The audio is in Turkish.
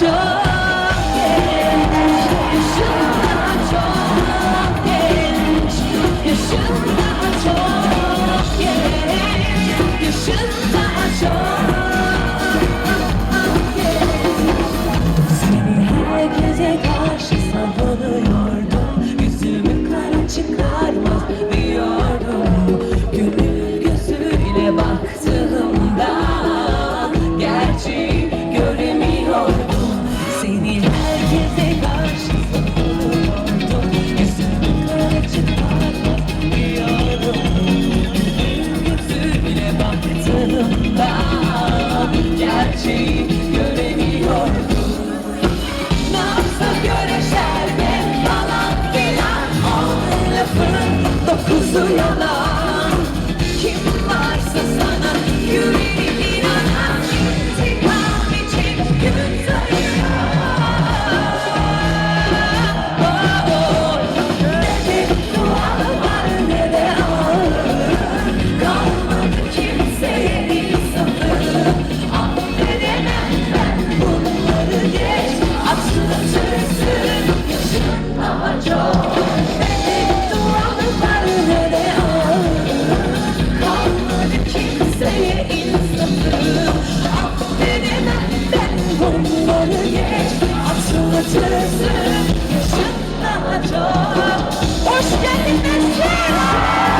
çok genç, yaşın daha çok genç, yaşın daha çok genç, yaşın daha çok genç. Seni herkese karşı savunuyordum, yüzümü kara çıkarmaz diyordum. Gönül gözüyle baktığımda gerçeği göremiyordum. Seni herkese karşı savunuyordum, yüzümü kara çıkarmaz diyordum. Gönül gözüyle baktığımda gerçeği göremiyordum. Ne yapsa göre şerbet falan filan, on lafın dokuzu yalan. Kim varsa sana yüreği inanan, intikam için gün sayıyor. Ne beddua var ne de ağır, kalmadı kimseye insafı. Affedemem ben bunları, geç atlatırsın yaşın daha çok. Ne beddua var ne de ağır, kalmadı kimseye insafı. Affedemem ben bunları, geç atlatırsın yaşın daha çok. Hoş geldin Mesut.